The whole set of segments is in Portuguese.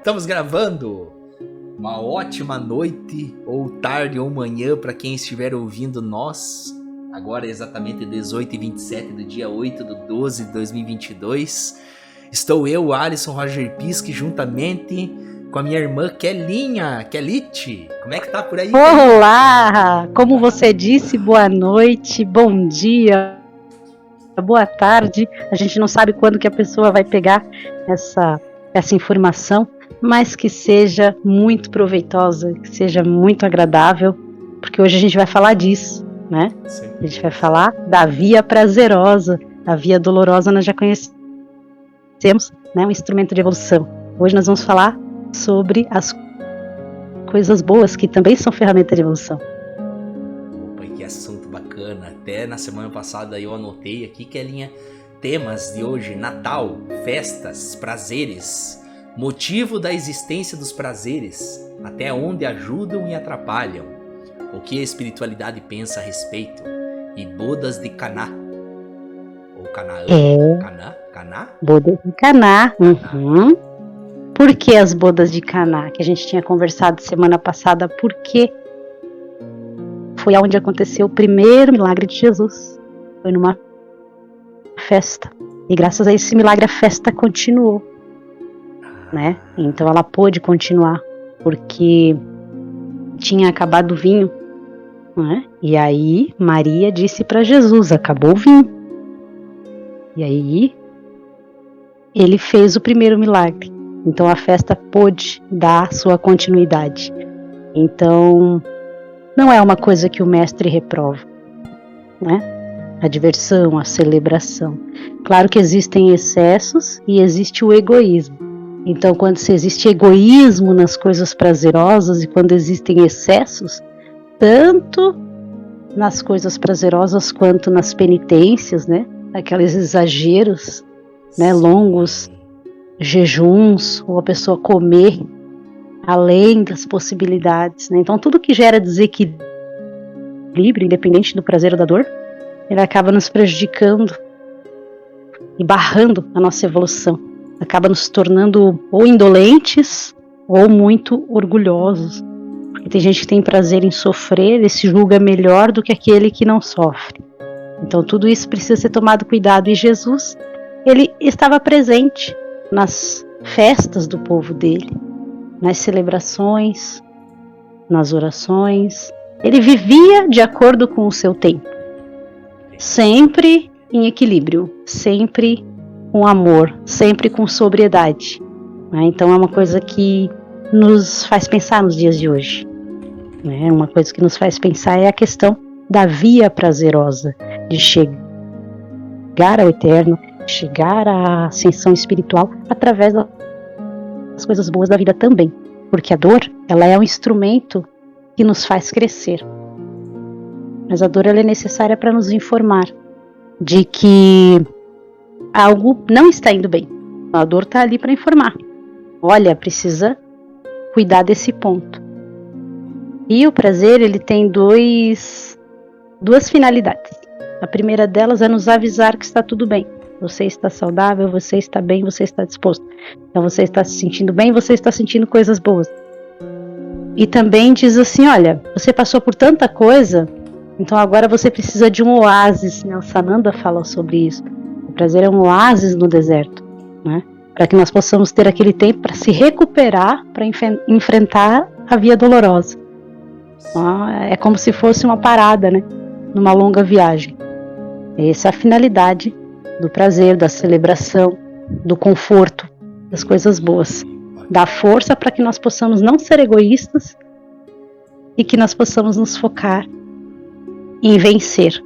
Estamos gravando. Uma ótima noite, ou tarde, ou manhã, para quem estiver ouvindo nós. Agora é exatamente 18h27 do dia 8/12/2022. Estou eu, Alisson Roger Pisque, juntamente com a minha irmã Kelinha, Kelite. Como é que tá por aí? Olá! Como você disse, boa noite, bom dia, boa tarde. A gente não sabe quando que a pessoa vai pegar essa informação, mas que seja muito proveitosa, que seja muito agradável, porque hoje a gente vai falar disso, né? Sim. A gente vai falar da via prazerosa. A via dolorosa nós já conhecemos, né? Um instrumento de evolução. Hoje nós vamos falar sobre as coisas boas, que também são ferramenta de evolução. Opa, que assunto bacana. Até na semana passada eu anotei aqui, Kelinha, temas de hoje: Natal, festas, prazeres, motivo da existência dos prazeres, até onde ajudam e atrapalham, o que a espiritualidade pensa a respeito, e bodas de Caná. Ou Canaã? Caná? Bodas de Caná. Uhum. Por que as bodas de Caná? Que a gente tinha conversado semana passada, porque foi onde aconteceu o primeiro milagre de Jesus. Foi numa festa. E graças a esse milagre a festa continuou, né? Então ela pôde continuar, porque tinha acabado o vinho, né? E aí Maria disse para Jesus: acabou o vinho. E aí ele fez o primeiro milagre. Então a festa pôde dar sua continuidade. Então não é uma coisa que o mestre reprova, né? A diversão, a celebração. Claro que existem excessos e existe o egoísmo. Então quando existe egoísmo nas coisas prazerosas e quando existem excessos, tanto nas coisas prazerosas quanto nas penitências, né? Aqueles exageros, né? Longos jejuns, ou a pessoa comer além das possibilidades, né? Então tudo que gera desequilíbrio, independente do prazer ou da dor, ele acaba nos prejudicando e barrando a nossa evolução, acaba nos tornando ou indolentes ou muito orgulhosos, porque tem gente que tem prazer em sofrer e se julga melhor do que aquele que não sofre. Então tudo isso precisa ser tomado cuidado, e Jesus, ele estava presente nas festas do povo dele, nas celebrações, nas orações. Ele vivia de acordo com o seu tempo, sempre em equilíbrio, sempre com amor, sempre com sobriedade, né? Então é uma coisa que nos faz pensar nos dias de hoje, né? Uma coisa que nos faz pensar é a questão da via prazerosa, de chegar ao eterno, chegar à ascensão espiritual através das coisas boas da vida também, porque a dor, ela é um instrumento que nos faz crescer, mas a dor, ela é necessária para nos informar de que algo não está indo bem. A dor está ali para informar: olha, precisa cuidar desse ponto. E o prazer, ele tem duas finalidades. A primeira delas é nos avisar que está tudo bem. Você está saudável, você está bem, você está disposto. Então você está se sentindo bem, você está sentindo coisas boas. E também diz assim: olha, você passou por tanta coisa, então agora você precisa de um oásis, né? O Sananda fala sobre isso. O prazer é um oásis no deserto, né? Para que nós possamos ter aquele tempo para se recuperar, para enfrentar a via dolorosa. É como se fosse uma parada, né? Numa longa viagem. Essa é a finalidade do prazer, da celebração, do conforto, das coisas boas. Dá força para que nós possamos não ser egoístas e que nós possamos nos focar em vencer.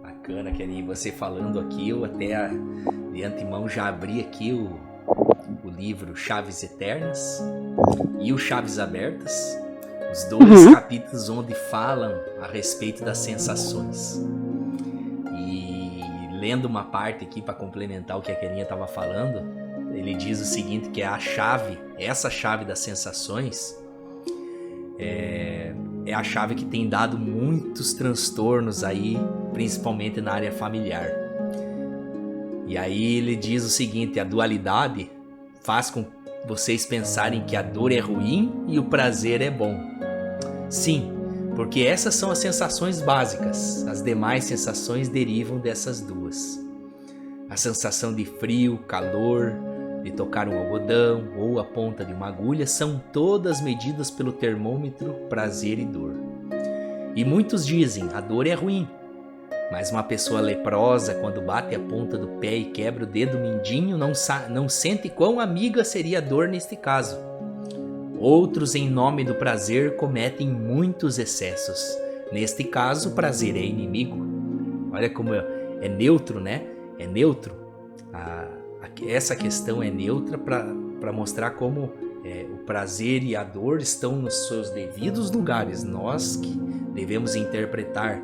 Bacana, Kelinha, você falando aqui, eu até de antemão já abri aqui o livro Chaves Eternas e o Chaves Abertas, os dois capítulos onde falam a respeito das sensações. Lendo uma parte aqui para complementar o que a Kelinha estava falando, ele diz o seguinte, que essa chave das sensações é a chave que tem dado muitos transtornos aí, principalmente na área familiar. E aí ele diz o seguinte: a dualidade faz com vocês pensarem que a dor é ruim e o prazer é bom. Sim, porque essas são as sensações básicas. As demais sensações derivam dessas duas. A sensação de frio, calor, de tocar um algodão ou a ponta de uma agulha são todas medidas pelo termômetro prazer e dor. E muitos dizem, a dor é ruim. Mas uma pessoa leprosa, quando bate a ponta do pé e quebra o dedo mindinho, não sente quão amiga seria a dor neste caso. Outros, em nome do prazer, cometem muitos excessos. Neste caso, o prazer é inimigo. Olha como é neutro, né? É neutro. Essa questão é neutra para mostrar como o prazer e a dor estão nos seus devidos lugares. Nós que devemos interpretar.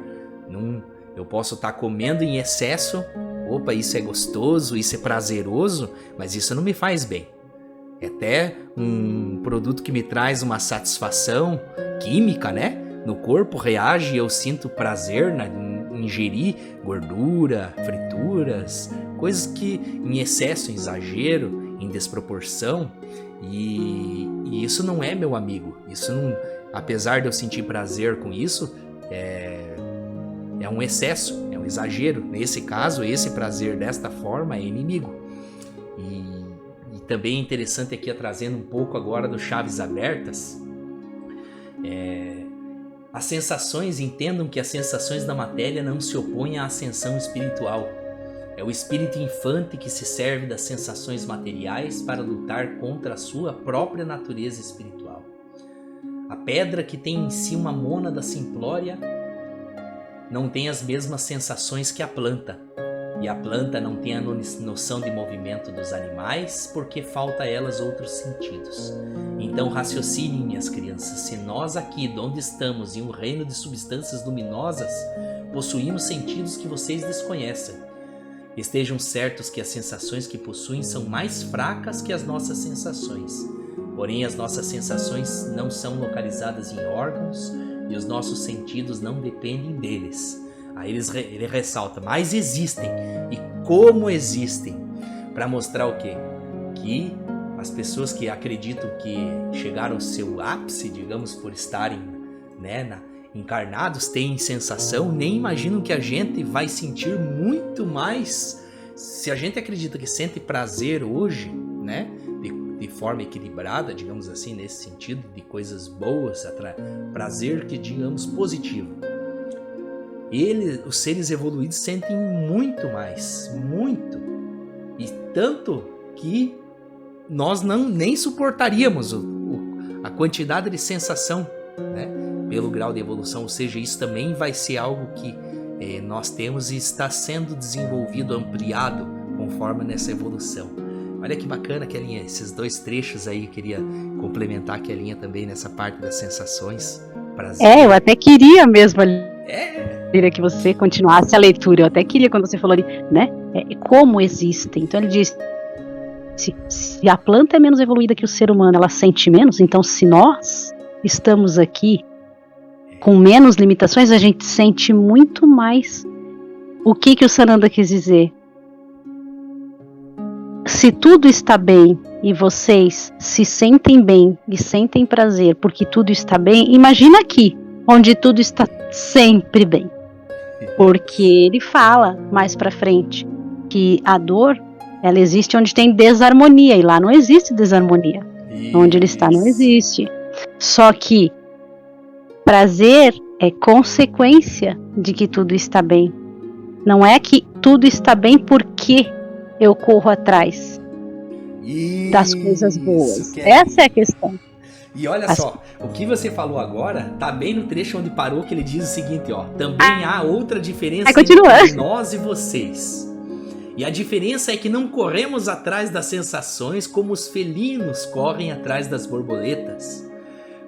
Eu posso estar comendo em excesso. Opa, isso é gostoso, isso é prazeroso, mas isso não me faz bem. É até um produto que me traz uma satisfação química, né? No corpo reage e eu sinto prazer em ingerir gordura, frituras, coisas que em excesso, em exagero, em desproporção. E isso não é meu amigo. Isso não, apesar de eu sentir prazer com isso, é um excesso, é um exagero. Nesse caso, esse prazer desta forma é inimigo. E também é interessante aqui, trazendo um pouco agora do Chaves Abertas, as sensações, entendam que as sensações da matéria não se opõem à ascensão espiritual. É o espírito infante que se serve das sensações materiais para lutar contra a sua própria natureza espiritual. A pedra que tem em si uma mônada simplória não tem as mesmas sensações que a planta. E a planta não tem a noção de movimento dos animais porque falta a elas outros sentidos. Então raciocinem, minhas crianças, se nós aqui, de onde estamos, em um reino de substâncias luminosas, possuímos sentidos que vocês desconhecem. Estejam certos que as sensações que possuem são mais fracas que as nossas sensações. Porém, as nossas sensações não são localizadas em órgãos e os nossos sentidos não dependem deles. Aí ele ressalta, mas existem. E como existem? Para mostrar o quê? Que as pessoas que acreditam que chegaram ao seu ápice, digamos, por estarem encarnados, têm sensação, nem imaginam que a gente vai sentir muito mais. Se a gente acredita que sente prazer hoje, né, de forma equilibrada, digamos assim, nesse sentido, de coisas boas, prazer que digamos positivo. Os seres evoluídos sentem muito mais, muito, e tanto que nós nem suportaríamos a quantidade de sensação, né, pelo grau de evolução, ou seja, isso também vai ser algo que nós temos e está sendo desenvolvido, ampliado conforme nessa evolução. Olha que bacana, Kelinha, esses dois trechos aí, eu queria complementar a Kelinha também nessa parte das sensações. Prazer. Eu até queria mesmo queria que você continuasse a leitura. Eu até queria quando você falou ali, né? Como existem. Então ele diz: se a planta é menos evoluída que o ser humano, ela sente menos. Então, se nós estamos aqui com menos limitações, a gente sente muito mais. O que o Sananda quis dizer? Se tudo está bem e vocês se sentem bem e sentem prazer porque tudo está bem, imagina aqui, onde tudo está sempre bem. Porque ele fala mais pra frente que a dor, ela existe onde tem desarmonia, e lá não existe desarmonia. Isso. Onde ele está não existe. Só que prazer é consequência de que tudo está bem. Não é que tudo está bem porque eu corro atrás das coisas boas. Essa é a questão. E olha só, o que você falou agora tá bem no trecho onde parou, que ele diz o seguinte, ó: também há outra diferença entre nós e vocês. E a diferença é que não corremos atrás das sensações como os felinos correm atrás das borboletas.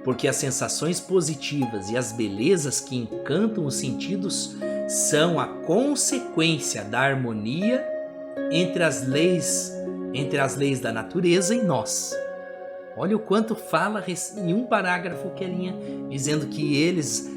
Porque as sensações positivas e as belezas que encantam os sentidos são a consequência da harmonia entre as leis da natureza e nós. Olha o quanto fala em um parágrafo, Kelinha, dizendo que eles,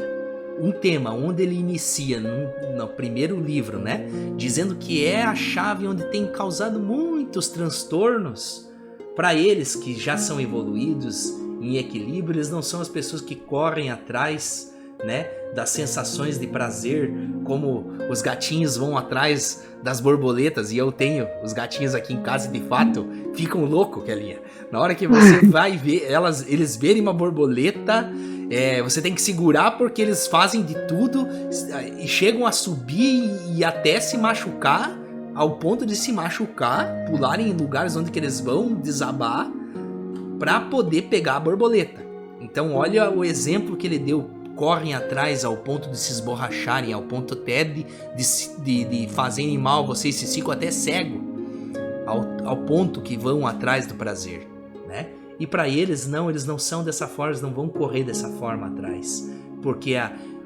um tema onde ele inicia no primeiro livro, né, dizendo que é a chave onde tem causado muitos transtornos, Para eles que já são evoluídos, em equilíbrio, eles não são as pessoas que correm atrás, né, das sensações de prazer, como os gatinhos vão atrás das borboletas, e eu tenho os gatinhos aqui em casa e de fato ficam loucos, Kelinha. Na hora que você vai ver eles verem uma borboleta, você tem que segurar porque eles fazem de tudo e chegam a subir e até se machucar, ao ponto de se machucar, pularem em lugares onde que eles vão desabar para poder pegar a borboleta. Então olha o exemplo que ele deu. Correm atrás ao ponto de se esborracharem, ao ponto até de fazerem mal, vocês se ficam até cego, ao ponto que vão atrás do prazer, né? E para eles não são dessa forma, eles não vão correr dessa forma atrás, porque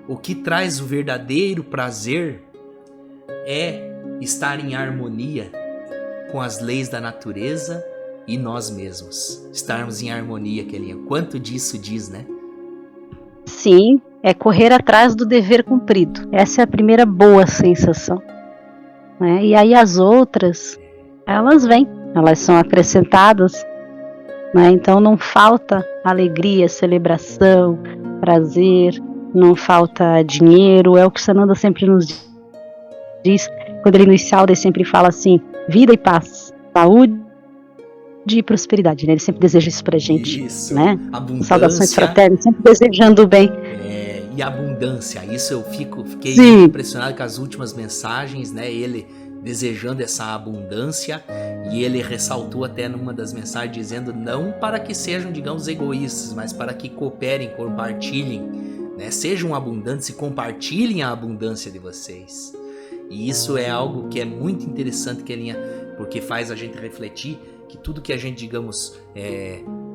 o que traz o verdadeiro prazer é estar em harmonia com as leis da natureza e nós mesmos, estarmos em harmonia, Kelinha. Quanto disso diz, né? Sim, é correr atrás do dever cumprido. Essa é a primeira boa sensação, né? E aí as outras, elas vêm, elas são acrescentadas, né? Então não falta alegria, celebração, prazer, não falta dinheiro. É o que Sananda sempre nos diz, quando ele no Isalda sempre fala assim: vida e paz, saúde e prosperidade, né? Ele sempre deseja isso pra gente, isso, né? Abundância. Saudações fraternas, sempre desejando o bem. E abundância, isso eu fiquei Sim. impressionado com as últimas mensagens, né? Ele desejando essa abundância, e ele ressaltou até numa das mensagens dizendo: não para que sejam, digamos, egoístas, mas para que cooperem, compartilhem, né? Sejam abundantes e compartilhem a abundância de vocês. E isso é algo que é muito interessante, Kelinha, porque faz a gente refletir que tudo que a gente, digamos,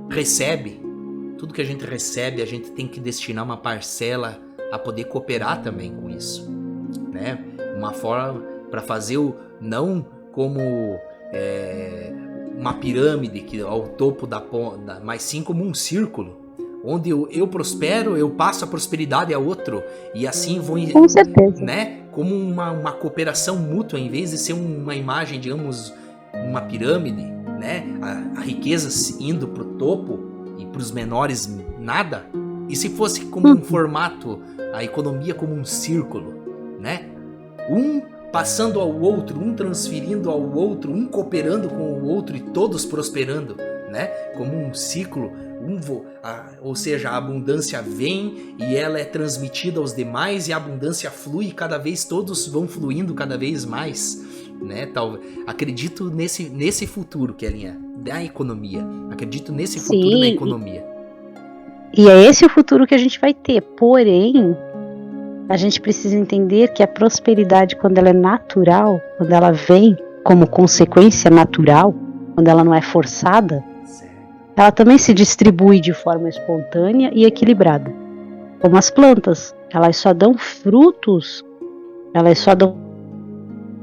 recebe, tudo que a gente recebe, a gente tem que destinar uma parcela a poder cooperar também com isso, né? Uma forma para fazer não como uma pirâmide que ao topo da ponta, mas sim como um círculo, onde eu prospero, eu passo a prosperidade a outro, e assim vou, com certeza, né? Como uma cooperação mútua, em vez de ser uma imagem, digamos, uma pirâmide, né? A riqueza indo pro topo e pros menores nada. E se fosse como um formato, a economia como um círculo, né? Um passando ao outro, um transferindo ao outro, um cooperando com o outro e todos prosperando, né? Como um ciclo, ou seja, a abundância vem e ela é transmitida aos demais, e a abundância flui, e cada vez todos vão fluindo cada vez mais, né? Acredito nesse futuro, Kelinha, da economia. Acredito nesse futuro da economia. E é esse o futuro que a gente vai ter. Porém, a gente precisa entender que a prosperidade, quando ela é natural, quando ela vem como consequência natural, quando ela não é forçada, ela também se distribui de forma espontânea e equilibrada. Como as plantas, elas só dão frutos, elas só dão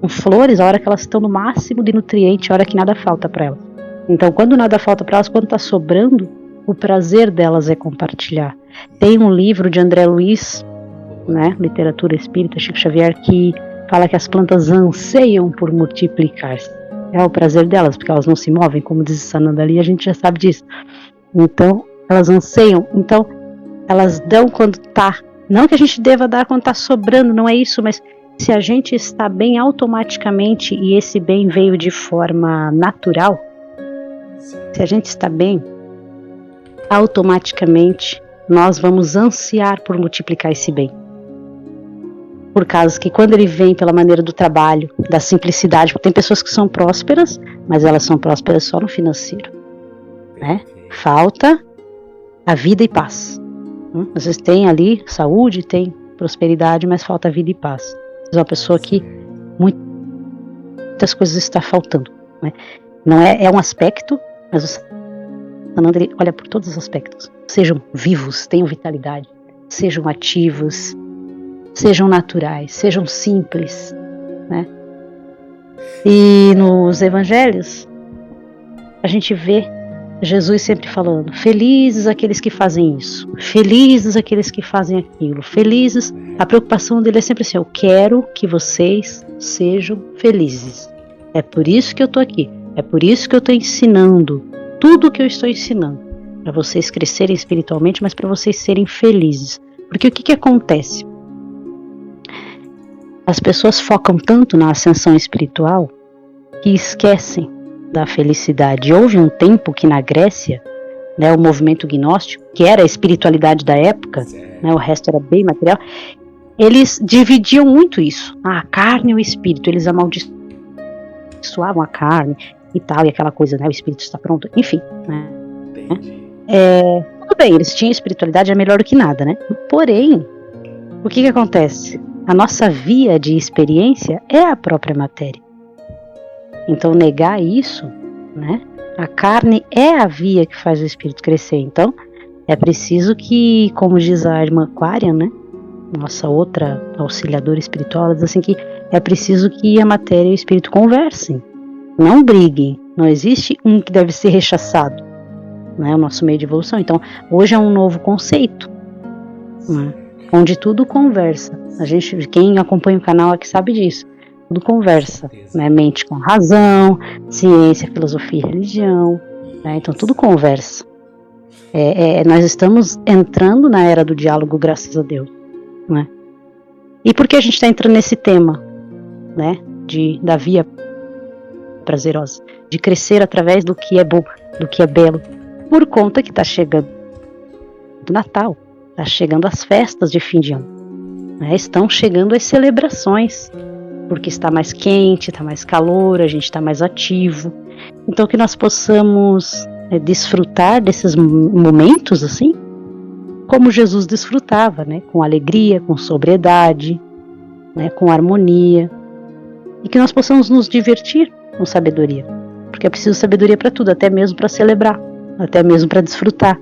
flores a hora que elas estão no máximo de nutriente, a hora que nada falta para elas. Então, quando nada falta para elas, quando está sobrando, o prazer delas é compartilhar. Tem um livro de André Luiz, né, Literatura Espírita, Chico Xavier, que fala que as plantas anseiam por multiplicar-se. É o prazer delas, porque elas não se movem, como diz Sananda ali, a gente já sabe disso. Então, elas anseiam. Então, elas dão quando está. Não que a gente deva dar quando está sobrando, não é isso, mas se a gente está bem automaticamente, e esse bem veio de forma natural, se a gente está bem, automaticamente nós vamos ansiar por multiplicar esse bem. Por causa que quando ele vem pela maneira do trabalho, da simplicidade, tem pessoas que são prósperas, mas elas são prósperas só no financeiro, né? Falta a vida e paz. Vocês têm ali saúde, tem prosperidade, mas falta vida e paz. É uma pessoa que muitas coisas está faltando, né? Não é um aspecto, mas o Sananda olha por todos os aspectos. Sejam vivos, tenham vitalidade, sejam ativos, sejam naturais, sejam simples, né? E nos evangelhos a gente vê Jesus sempre falando: felizes aqueles que fazem isso, felizes aqueles que fazem aquilo, felizes. A preocupação dele é sempre assim: eu quero que vocês sejam felizes. É por isso que eu tô aqui, é por isso que eu tô ensinando, tudo que eu estou ensinando, para vocês crescerem espiritualmente, mas para vocês serem felizes. Porque o que acontece? As pessoas focam tanto na ascensão espiritual que esquecem da felicidade. Houve um tempo que na Grécia, né, o movimento gnóstico, que era a espiritualidade da época, né, o resto era bem material, eles dividiam muito isso, a carne e o espírito. Eles amaldiçoavam a carne e tal, e aquela coisa, né, o espírito está pronto, enfim, né. Tudo bem, eles tinham espiritualidade, é melhor do que nada, né? Porém, o que acontece? A nossa via de experiência é a própria matéria. Então, negar isso, né? A carne é a via que faz o espírito crescer. Então, é preciso que, como diz a irmã Aquarian, né? Nossa outra auxiliadora espiritual, ela diz assim que é preciso que a matéria e o espírito conversem. Não briguem. Não existe um que deve ser rechaçado. Né? O nosso meio de evolução. Então, hoje é um novo conceito. Né? Onde tudo conversa. Quem acompanha o canal aqui sabe disso. Tudo conversa, né? Mente com razão, ciência, filosofia e religião, né? Então tudo conversa. Nós estamos entrando na era do diálogo, graças a Deus, né? E por que a gente está entrando nesse tema, né? Da via prazerosa, de crescer através do que é bom, do que é belo, por conta que está chegando o Natal. Está chegando as festas de fim de ano, né? Estão chegando as celebrações, porque está mais quente, está mais calor, a gente está mais ativo. Então que nós possamos desfrutar desses momentos assim, como Jesus desfrutava, né? Com alegria, com sobriedade, né? Com harmonia. E que nós possamos nos divertir com sabedoria, porque é preciso sabedoria para tudo, até mesmo para celebrar, até mesmo para desfrutar.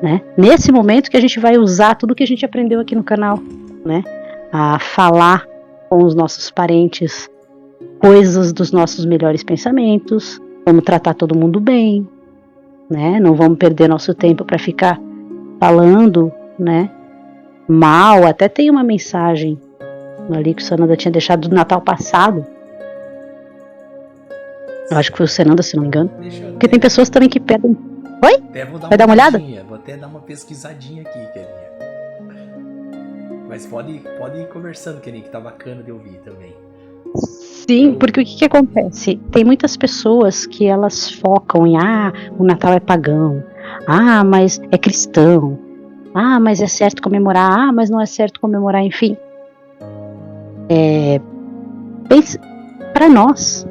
Né? Nesse momento que a gente vai usar tudo que a gente aprendeu aqui no canal, né? A falar com os nossos parentes coisas dos nossos melhores pensamentos, vamos tratar todo mundo bem, né? Não vamos perder nosso tempo para ficar falando, né? Mal. Até tem uma mensagem ali que o Sananda tinha deixado do Natal passado. Eu acho que foi o Sananda, se não me engano. Porque tem pessoas também que pedem. Oi? Vai dar uma olhada? Vou até dar uma pesquisadinha aqui, Keninha. Mas pode ir conversando, Keninha, que tá bacana de ouvir também. Sim, porque o que acontece? Tem muitas pessoas que elas focam em o Natal é pagão, mas é cristão, mas é certo comemorar, mas não é certo comemorar, enfim. Para nós,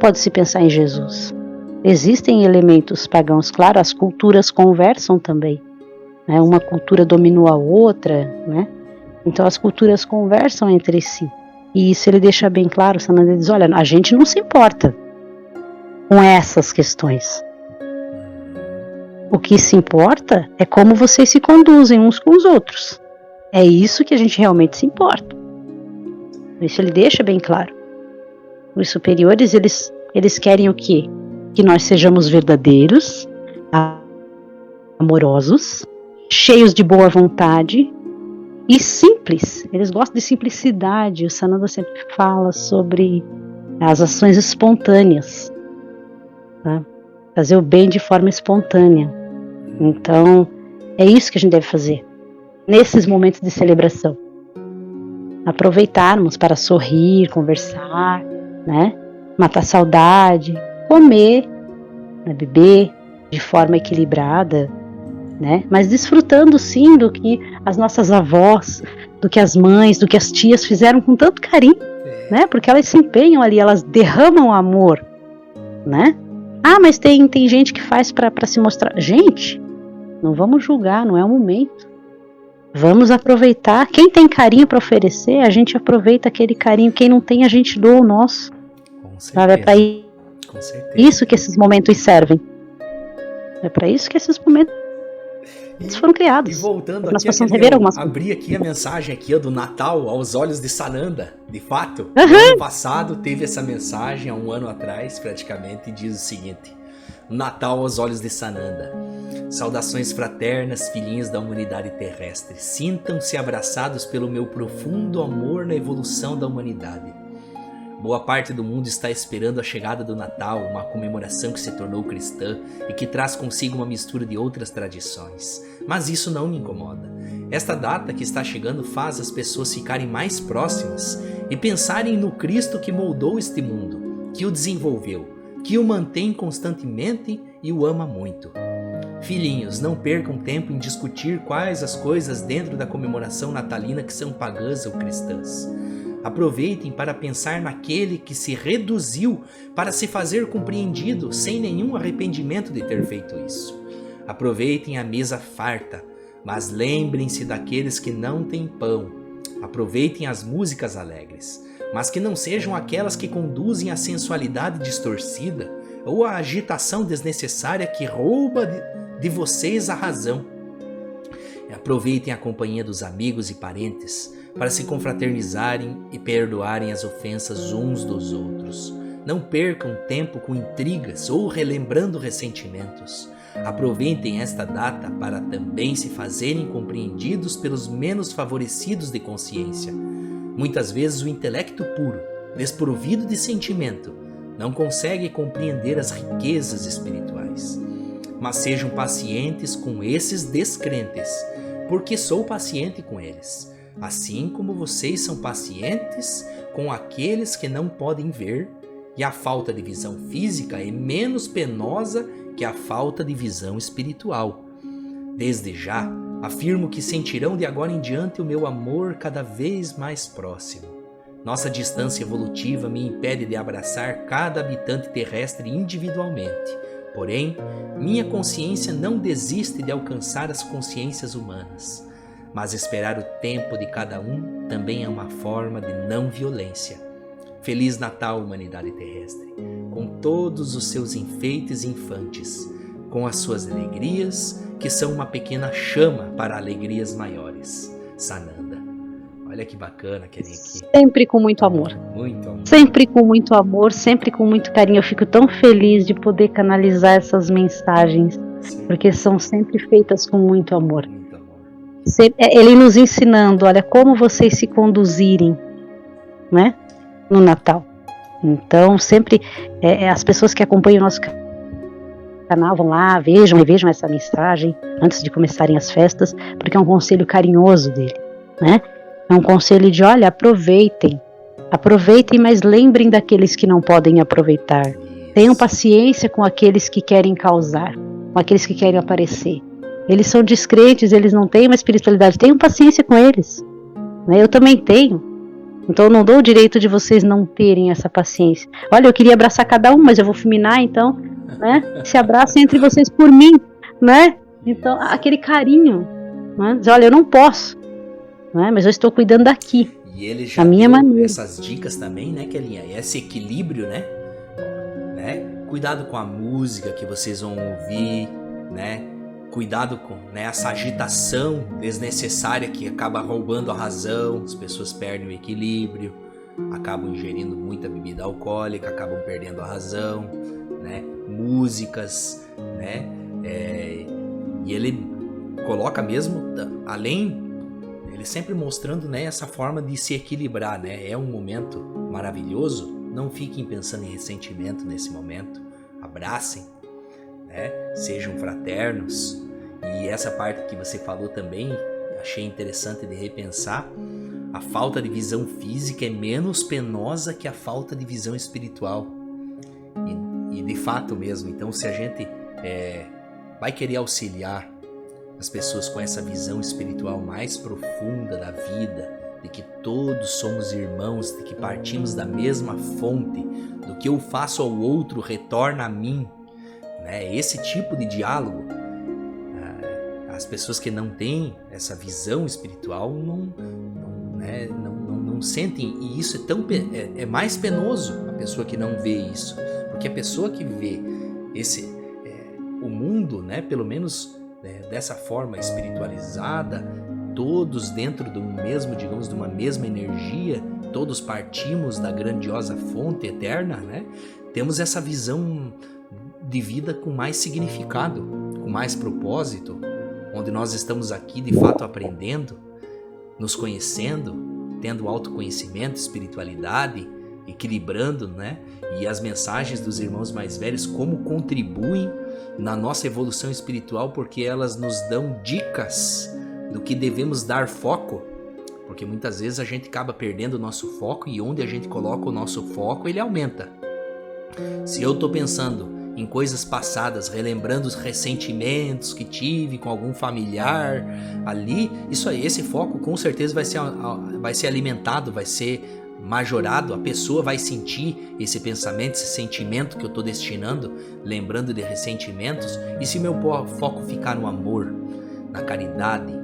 pode-se pensar em Jesus. Existem elementos pagãos, claro, as culturas conversam também, né? Uma cultura dominou a outra, né? Então as culturas conversam entre si, e isso ele deixa bem claro. O Sananda diz, olha, a gente não se importa com essas questões, o que se importa é como vocês se conduzem uns com os outros, é isso que a gente realmente se importa. Isso ele deixa bem claro. Os superiores, eles querem o quê? Que nós sejamos verdadeiros, amorosos, cheios de boa vontade e simples. Eles gostam de simplicidade. O Sananda sempre fala sobre as ações espontâneas, tá? Fazer o bem de forma espontânea. Então, é isso que a gente deve fazer nesses momentos de celebração. Aproveitarmos para sorrir, conversar, né? Matar saudade, comer, né? Beber de forma equilibrada, né? Mas desfrutando sim do que as nossas avós, do que as mães, do que as tias fizeram com tanto carinho, né? Porque elas se empenham ali, elas derramam amor, né? Mas tem gente que faz para se mostrar. Gente, não vamos julgar, não é o momento. Vamos aproveitar. Quem tem carinho para oferecer, a gente aproveita aquele carinho. Quem não tem, a gente doa o nosso. Com certeza. É para isso que esses momentos servem. É para isso que esses momentos foram criados. E voltando nós aqui, possamos rever algumas abri aqui a mensagem aqui do Natal aos olhos de Sananda. De fato, no ano passado teve essa mensagem, há um ano atrás praticamente, e diz o seguinte: Natal aos olhos de Sananda. Saudações fraternas, filhinhos da humanidade terrestre. Sintam-se abraçados pelo meu profundo amor na evolução da humanidade. Boa parte do mundo está esperando a chegada do Natal, uma comemoração que se tornou cristã e que traz consigo uma mistura de outras tradições. Mas isso não me incomoda. Esta data que está chegando faz as pessoas ficarem mais próximas e pensarem no Cristo que moldou este mundo, que o desenvolveu, que o mantém constantemente e o ama muito. Filhinhos, não percam tempo em discutir quais as coisas dentro da comemoração natalina que são pagãs ou cristãs. Aproveitem para pensar naquele que se reduziu para se fazer compreendido sem nenhum arrependimento de ter feito isso. Aproveitem a mesa farta, mas lembrem-se daqueles que não têm pão. Aproveitem as músicas alegres, mas que não sejam aquelas que conduzem à sensualidade distorcida ou à agitação desnecessária que rouba de vocês a razão. Aproveitem a companhia dos amigos e parentes para se confraternizarem e perdoarem as ofensas uns dos outros. Não percam tempo com intrigas ou relembrando ressentimentos. Aproveitem esta data para também se fazerem compreendidos pelos menos favorecidos de consciência. Muitas vezes o intelecto puro, desprovido de sentimento, não consegue compreender as riquezas espirituais. Mas sejam pacientes com esses descrentes, porque sou paciente com eles, assim como vocês são pacientes com aqueles que não podem ver, e a falta de visão física é menos penosa que a falta de visão espiritual. Desde já, afirmo que sentirão de agora em diante o meu amor cada vez mais próximo. Nossa distância evolutiva me impede de abraçar cada habitante terrestre individualmente. Porém, minha consciência não desiste de alcançar as consciências humanas. Mas esperar o tempo de cada um também é uma forma de não violência. Feliz Natal, humanidade terrestre, com todos os seus enfeites infantes, com as suas alegrias, que são uma pequena chama para alegrias maiores. Sananda. Olha que bacana que ele aqui. Sempre com muito amor. Muito amor. Sempre com muito amor, sempre com muito carinho. Eu fico tão feliz de poder canalizar essas mensagens, Sim. porque são sempre feitas com muito amor. Muito amor. Ele nos ensinando, olha, como vocês se conduzirem, né, no Natal. Então, sempre as pessoas que acompanham o nosso canal vão lá, vejam e revejam essa mensagem antes de começarem as festas, porque é um conselho carinhoso dele, né? É um conselho de, olha, aproveitem, mas lembrem daqueles que não podem aproveitar. Tenham paciência com aqueles que querem causar, com aqueles que querem aparecer. Eles são descrentes, eles não têm uma espiritualidade. Tenham paciência com eles, né? Eu também tenho. Então eu não dou o direito de vocês não terem essa paciência. Olha, eu queria abraçar cada um, mas eu vou fulminar, então, né? Se abracem entre vocês por mim, né? Então, aquele carinho, né? Diz, olha, eu não posso, né? Mas eu estou cuidando daqui. E ele já a minha deu maneira. Essas dicas também, né, Kelinha? Esse equilíbrio, né? Cuidado com a música que vocês vão ouvir, né? Cuidado com, né, essa agitação desnecessária que acaba roubando a razão, as pessoas perdem o equilíbrio, acabam ingerindo muita bebida alcoólica, acabam perdendo a razão, né? Músicas, né? E ele coloca mesmo, além, ele sempre mostrando, né, essa forma de se equilibrar, né? É um momento maravilhoso, não fiquem pensando em ressentimento nesse momento, abracem, né? Sejam fraternos. E essa parte que você falou também, achei interessante de repensar. A falta de visão física é menos penosa que a falta de visão espiritual. E de fato mesmo, então se a gente vai querer auxiliar as pessoas com essa visão espiritual mais profunda da vida, de que todos somos irmãos, de que partimos da mesma fonte, do que eu faço ao outro retorna a mim, né? Esse tipo de diálogo, as pessoas que não têm essa visão espiritual não sentem, e isso é mais penoso, a pessoa que não vê isso, porque a pessoa que vê o mundo, né, pelo menos dessa forma espiritualizada, todos dentro do mesmo, digamos, de uma mesma energia, todos partimos da grandiosa fonte eterna, né? Temos essa visão de vida com mais significado, com mais propósito, onde nós estamos aqui de fato aprendendo, nos conhecendo, tendo autoconhecimento, espiritualidade equilibrando, né? E as mensagens dos irmãos mais velhos, como contribuem na nossa evolução espiritual, porque elas nos dão dicas do que devemos dar foco, porque muitas vezes a gente acaba perdendo o nosso foco, e onde a gente coloca o nosso foco, ele aumenta. Se eu estou pensando em coisas passadas, relembrando os ressentimentos que tive com algum familiar ali, isso aí, esse foco com certeza vai ser alimentado, vai ser majorado, a pessoa vai sentir esse pensamento, esse sentimento que eu estou destinando, lembrando de ressentimentos. E se meu foco ficar no amor, na caridade,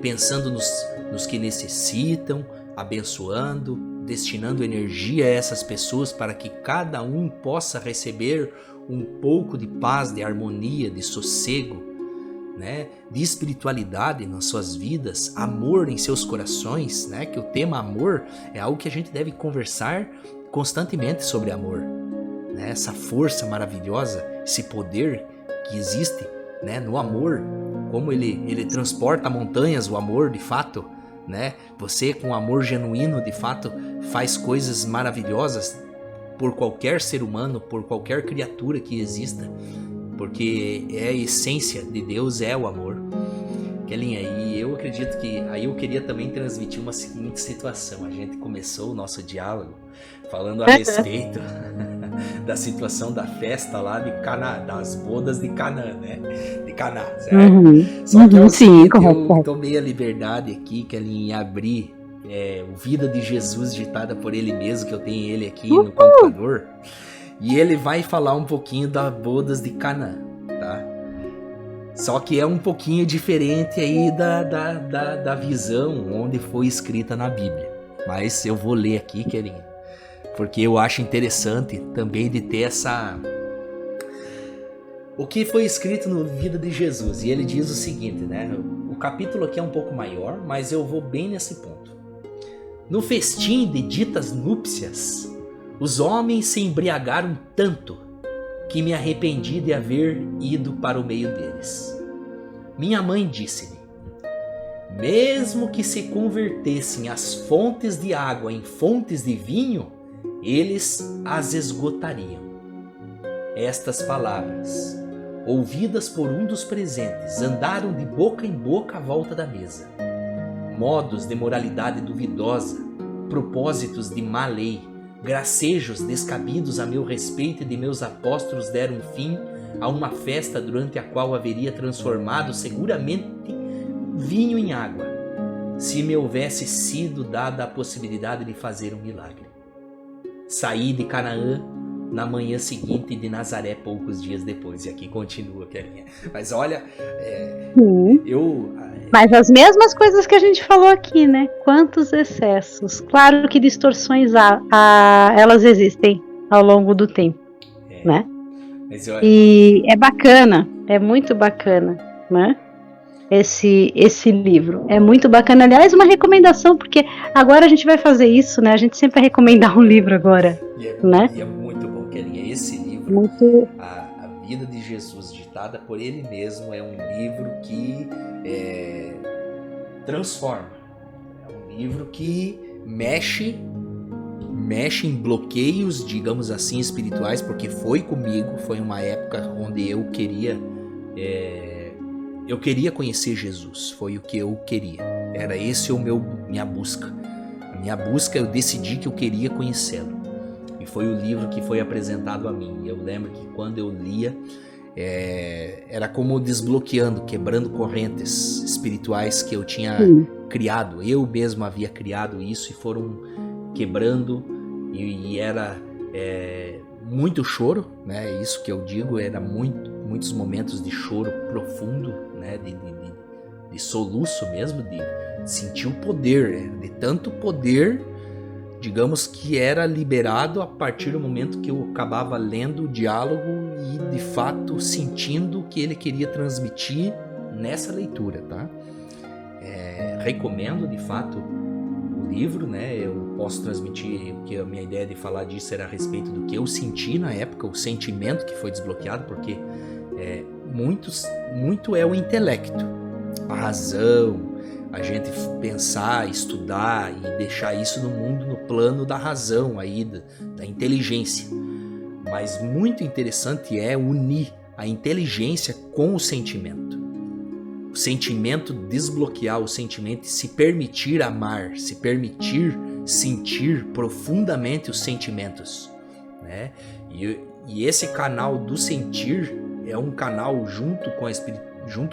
pensando nos que necessitam, abençoando, destinando energia a essas pessoas para que cada um possa receber um pouco de paz, de harmonia, de sossego, né, de espiritualidade nas suas vidas, amor em seus corações, né, que o tema amor é algo que a gente deve conversar constantemente sobre amor, né, essa força maravilhosa, esse poder que existe, né, no amor, como ele transporta montanhas, o amor de fato, né, você com amor genuíno de fato faz coisas maravilhosas por qualquer ser humano, por qualquer criatura que exista, porque a essência de Deus é o amor. Kelinha, e eu acredito que aí eu queria também transmitir uma seguinte situação. A gente começou o nosso diálogo falando a respeito da situação da festa lá de Caná, das bodas de Canaã, né? De Caná, certo? Só que eu tomei a liberdade aqui, Kelinha, em abrir o Vida de Jesus ditada por ele mesmo, que eu tenho ele aqui no computador. E ele vai falar um pouquinho das bodas de Canaã, tá? Só que é um pouquinho diferente aí da visão onde foi escrita na Bíblia. Mas eu vou ler aqui, querido, porque eu acho interessante também de ter o que foi escrito no Vida de Jesus. E ele diz o seguinte, né? O capítulo aqui é um pouco maior, mas eu vou bem nesse ponto. No festim de ditas núpcias, os homens se embriagaram tanto que me arrependi de haver ido para o meio deles. Minha mãe disse-me: mesmo que se convertessem as fontes de água em fontes de vinho, eles as esgotariam. Estas palavras, ouvidas por um dos presentes, andaram de boca em boca à volta da mesa. Modos de moralidade duvidosa, propósitos de má lei, gracejos descabidos a meu respeito e de meus apóstolos deram fim a uma festa durante a qual haveria transformado seguramente vinho em água, se me houvesse sido dada a possibilidade de fazer um milagre. Saí de Canaã na manhã seguinte e de Nazaré poucos dias depois. E aqui continua, Kelinha. Mas olha, Mas as mesmas coisas que a gente falou aqui, né? Quantos excessos. Claro que distorções elas existem ao longo do tempo, né? E é bacana, é muito bacana, né? Esse livro é muito bacana. Aliás, uma recomendação, porque agora a gente vai fazer isso, né? A gente sempre vai recomendar um livro agora, né? E é muito bom, Kelinha. Esse livro, a Vida de Jesus, ditada por ele mesmo, é um livro que transforma. É um livro que mexe em bloqueios, digamos assim, espirituais, porque foi comigo, foi uma época onde eu queria conhecer Jesus, foi o que eu queria. Era esse minha busca. A minha busca, eu decidi que eu queria conhecê-lo. E foi o livro que foi apresentado a mim. Eu lembro que quando eu lia, era como desbloqueando, quebrando correntes espirituais que eu tinha criado. Eu mesmo havia criado isso e foram quebrando, e era muito choro, né? Isso que eu digo, era muitos momentos de choro profundo, né? De soluço mesmo, de sentir o poder, de tanto poder, digamos, que era liberado a partir do momento que eu acabava lendo o diálogo e de fato sentindo o que ele queria transmitir nessa leitura, tá? Recomendo de fato o livro, né? Eu posso transmitir, que a minha ideia de falar disso era a respeito do que eu senti na época, o sentimento que foi desbloqueado, porque muito é o intelecto, a razão, a gente pensar, estudar e deixar isso no mundo, no plano da razão aí, da inteligência. Mas muito interessante é unir a inteligência com o sentimento. O sentimento, desbloquear o sentimento e se permitir amar, se permitir sentir profundamente os sentimentos, né? E esse canal do sentir é um canal junto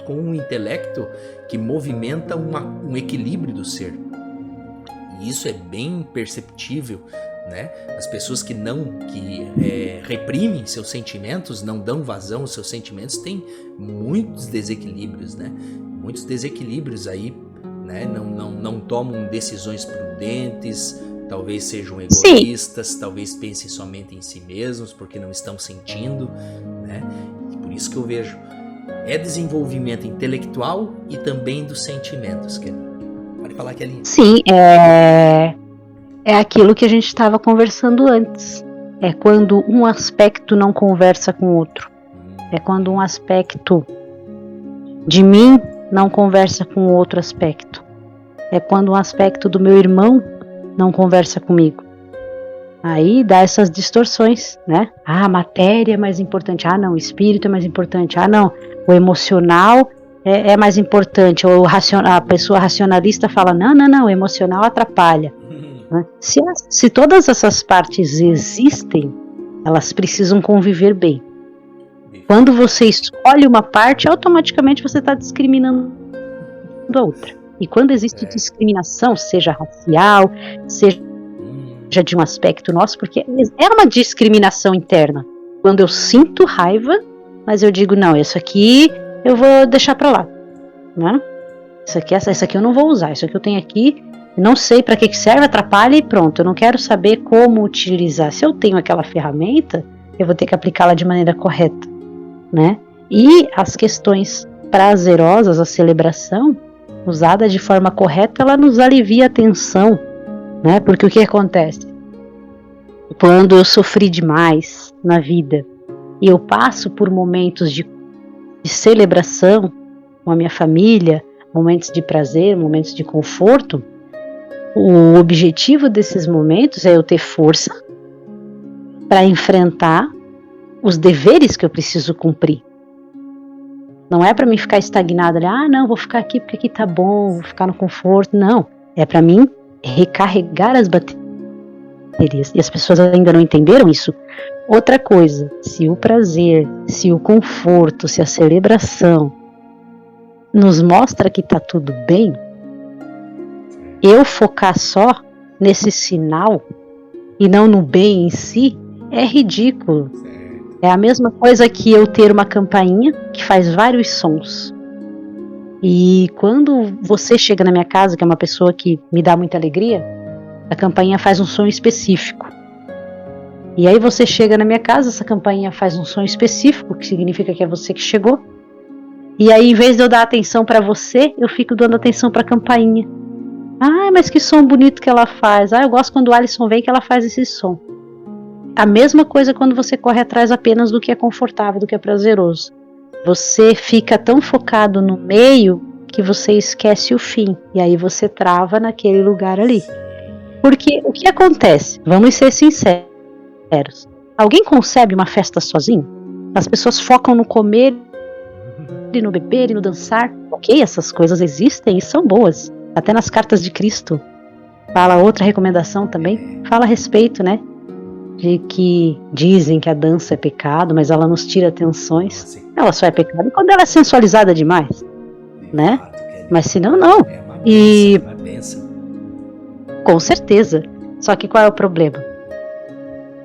com o intelecto que movimenta um equilíbrio do ser. E isso é bem perceptível, né? As pessoas que reprimem seus sentimentos, não dão vazão aos seus sentimentos, têm muitos desequilíbrios, né? Muitos desequilíbrios aí, né? Não tomam decisões prudentes, talvez sejam egoístas, Sim. Talvez pensem somente em si mesmos porque não estão sentindo, né? E por isso que eu vejo, é desenvolvimento intelectual e também dos sentimentos, Kelly. Pode falar, Kelly. Sim, é aquilo que a gente estava conversando antes. É quando um aspecto não conversa com o outro. É quando um aspecto de mim não conversa com outro aspecto. É quando um aspecto do meu irmão não conversa comigo. Aí dá essas distorções, né? Ah, a matéria é mais importante. Ah, não, o espírito é mais importante. Ah, não, o emocional é mais importante. Ou a pessoa racionalista fala, não, o emocional atrapalha. Se todas essas partes existem, elas precisam conviver bem. Quando você escolhe uma parte, automaticamente você está discriminando a outra. E quando existe discriminação, seja racial, seja de um aspecto nosso, porque é uma discriminação interna. Quando eu sinto raiva, mas eu digo, não, isso aqui eu vou deixar para lá, né? Isso aqui eu não vou usar, isso aqui eu tenho aqui, não sei para que serve, atrapalha e pronto, eu não quero saber como utilizar. Se eu tenho aquela ferramenta, eu vou ter que aplicá-la de maneira correta, né? E as questões prazerosas, a celebração, usada de forma correta, ela nos alivia a tensão, né? Porque o que acontece? Quando eu sofri demais na vida e eu passo por momentos de celebração com a minha família, momentos de prazer, momentos de conforto, o objetivo desses momentos é eu ter força para enfrentar os deveres que eu preciso cumprir. Não é para mim ficar estagnada, não, vou ficar aqui porque aqui tá bom, vou ficar no conforto. Não, é para mim recarregar as baterias. E as pessoas ainda não entenderam isso. Outra coisa, se o prazer, se o conforto, se a celebração nos mostra que tá tudo bem, eu focar só nesse sinal e não no bem em si é ridículo. É a mesma coisa que eu ter uma campainha que faz vários sons. E quando você chega na minha casa, que é uma pessoa que me dá muita alegria, a campainha faz um som específico. E aí você chega na minha casa, essa campainha faz um som específico, que significa que é você que chegou. E aí, em vez de eu dar atenção para você, eu fico dando atenção para a campainha. Ah, mas que som bonito que ela faz. Ah, eu gosto quando o Alisson vem que ela faz esse som. A mesma coisa quando você corre atrás apenas do que é confortável, do que é prazeroso. Você fica tão focado no meio que você esquece o fim. E aí você trava naquele lugar ali. Porque o que acontece? Vamos ser sinceros. Alguém concebe uma festa sozinho? As pessoas focam no comer, e no beber, e no dançar. Ok, essas coisas existem e são boas. Até nas cartas de Cristo. Fala outra recomendação também. Fala a respeito, né? De que dizem que a dança é pecado, mas ela nos tira atenções. Ela só é pecado quando ela é sensualizada demais, né? Mas se não, não. E com certeza. Só que qual é o problema?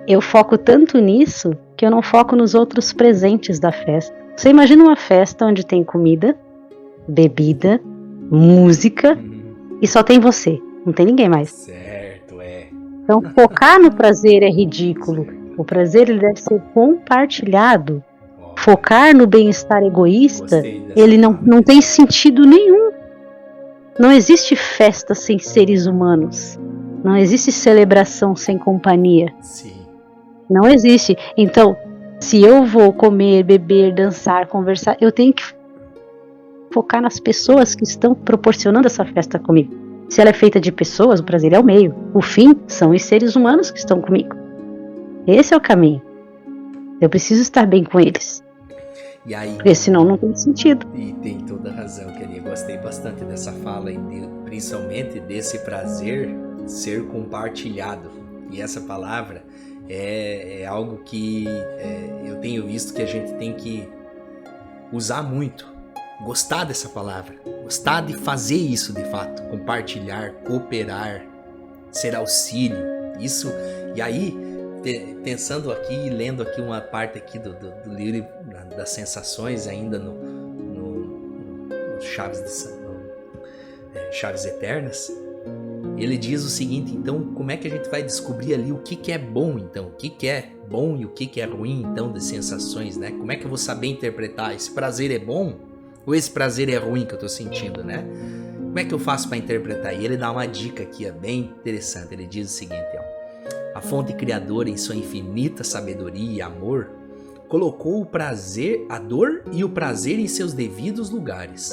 Eu foco tanto nisso que eu não foco nos outros presentes da festa. Você imagina uma festa onde tem comida, bebida, música e só tem você, não tem ninguém mais. Certo, é. Então focar no prazer é ridículo. O prazer ele deve ser compartilhado. Focar no bem-estar egoísta, ele não tem sentido nenhum. Não existe festa sem seres humanos. Não existe celebração sem companhia. Sim. Não existe. Então, se eu vou comer, beber, dançar, conversar, eu tenho que focar nas pessoas que estão proporcionando essa festa comigo. Se ela é feita de pessoas, o prazer é o meio. O fim são os seres humanos que estão comigo. Esse é o caminho. Eu preciso estar bem com eles. E aí, porque senão não tem sentido. E tem toda a razão, Kelly. Eu gostei bastante dessa fala, e principalmente desse prazer ser compartilhado. E essa palavra é algo que eu tenho visto que a gente tem que usar muito. Gostar dessa palavra. Gostar de fazer isso de fato. Compartilhar, cooperar, ser auxílio. Isso. E aí, pensando aqui, lendo aqui uma parte aqui do livro das sensações, ainda no Chaves Eternas, ele diz o seguinte: então, como é que a gente vai descobrir ali o que é bom, então? O que é bom e o que é ruim, então, de sensações, né? Como é que eu vou saber interpretar? Esse prazer é bom ou esse prazer é ruim que eu tô sentindo, né? Como é que eu faço para interpretar? E ele dá uma dica aqui, bem interessante. Ele diz o seguinte, ó: a fonte criadora, em sua infinita sabedoria e amor, colocou o prazer, a dor e o prazer em seus devidos lugares.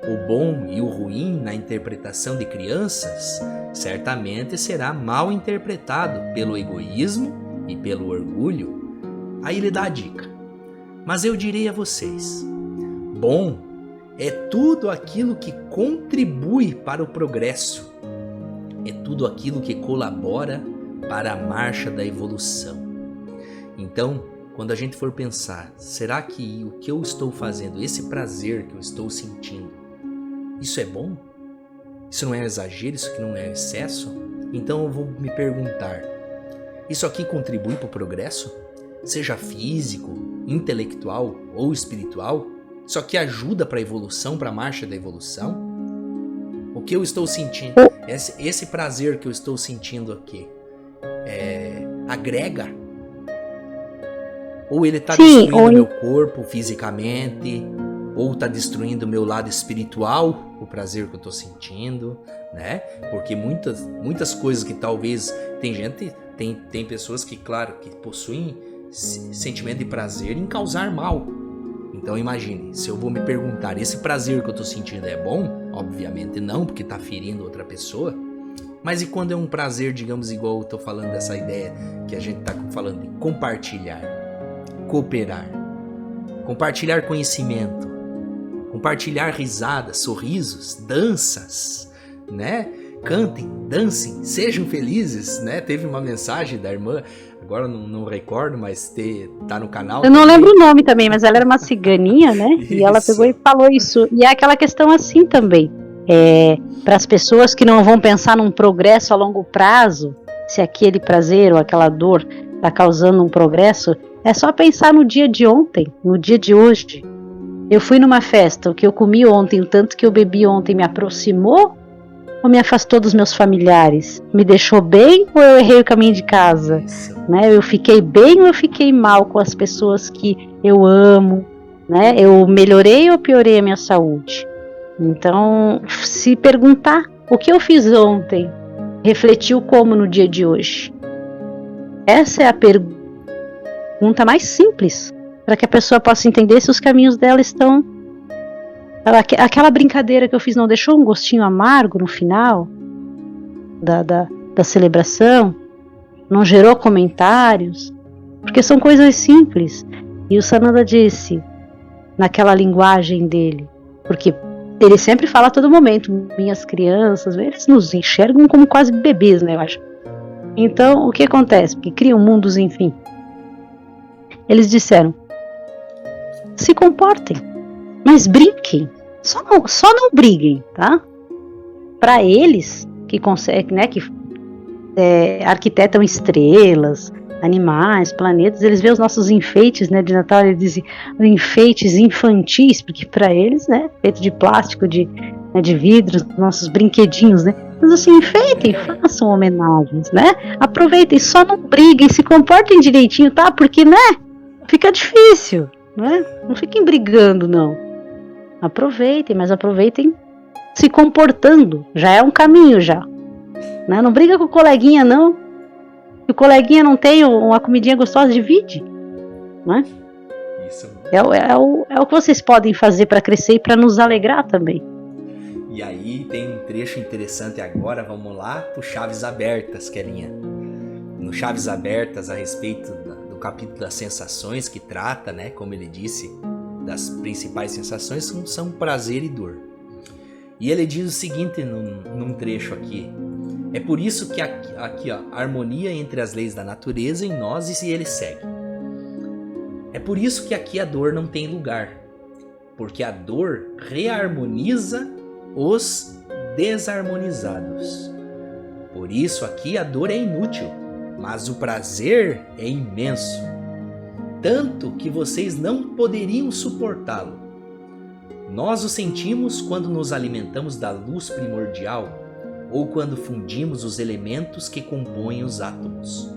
O bom e o ruim na interpretação de crianças certamente será mal interpretado pelo egoísmo e pelo orgulho. Aí ele dá a dica: mas eu direi a vocês, bom é tudo aquilo que contribui para o progresso, é tudo aquilo que colabora para a marcha da evolução. Então, quando a gente for pensar, será que o que eu estou fazendo, esse prazer que eu estou sentindo, isso é bom? Isso não é um exagero? Isso aqui não é um excesso? Então eu vou me perguntar, isso aqui contribui para o progresso? Seja físico, intelectual ou espiritual? Isso aqui ajuda para a evolução, para a marcha da evolução? O que eu estou sentindo, esse prazer que eu estou sentindo aqui, agrega? Ou ele está destruindo meu corpo fisicamente, ou está destruindo o meu lado espiritual, o prazer que eu estou sentindo, né? Porque muitas coisas que talvez tem pessoas que, claro, que possuem sentimento de prazer em causar mal. Então imagine, se eu vou me perguntar, esse prazer que eu estou sentindo é bom? Obviamente não, porque está ferindo outra pessoa. Mas e quando é um prazer, digamos, igual eu estou falando dessa ideia que a gente está falando de compartilhar, cooperar, compartilhar conhecimento, compartilhar risadas, sorrisos, danças, né? Cantem, dancem, sejam felizes, né? Teve uma mensagem da irmã, agora não recordo, mas tá no canal. Eu não lembro o nome também, mas ela era uma ciganinha, né? E ela pegou e falou isso. E é aquela questão assim também. Para as pessoas que não vão pensar num progresso a longo prazo, se aquele prazer ou aquela dor está causando um progresso, é só pensar no dia de ontem, no dia de hoje. Eu fui numa festa, o que eu comi ontem, o tanto que eu bebi ontem me aproximou ou me afastou dos meus familiares? Me deixou bem ou eu errei o caminho de casa? Né? Eu fiquei bem ou eu fiquei mal com as pessoas que eu amo? Né? Eu melhorei ou piorei a minha saúde? Então, se perguntar o que eu fiz ontem, refletiu como no dia de hoje? Essa é a pergunta mais simples, para que a pessoa possa entender se os caminhos dela estão... Aquela brincadeira que eu fiz não deixou um gostinho amargo no final da celebração? Não gerou comentários? Porque são coisas simples. E o Sananda disse, naquela linguagem dele, porque ele sempre fala a todo momento, minhas crianças, eles nos enxergam como quase bebês, né, eu acho. Então, o que acontece? Porque criam mundos, enfim. Eles disseram, se comportem, mas brinquem. Só não briguem, tá? Para eles, que conseguem, né, que arquitetam estrelas, animais, planetas, eles veem os nossos enfeites, né, de Natal, eles dizem enfeites infantis, porque para eles, né, feito de plástico, de vidro, nossos brinquedinhos, né, mas assim, enfeitem, façam homenagens, né, aproveitem, só não briguem, se comportem direitinho, tá, porque, né, fica difícil, né, não fiquem brigando, não, aproveitem, mas aproveitem se comportando, já é um caminho já, né, não briga com o coleguinha, não. Se o coleguinha não tem uma comidinha gostosa, divide, né? Isso É o que vocês podem fazer para crescer e para nos alegrar também. E aí tem um trecho interessante agora, vamos lá pro Chaves Abertas, Kelinha. No Chaves Abertas, a respeito do capítulo das sensações, que trata, né, como ele disse, das principais sensações, são prazer e dor. E ele diz o seguinte num trecho aqui: é por isso que aqui, ó, a harmonia entre as leis da natureza em nós, e ele segue. É por isso que aqui a dor não tem lugar, porque a dor reharmoniza os desarmonizados. Por isso aqui a dor é inútil, mas o prazer é imenso, tanto que vocês não poderiam suportá-lo. Nós o sentimos quando nos alimentamos da luz primordial, ou quando fundimos os elementos que compõem os átomos,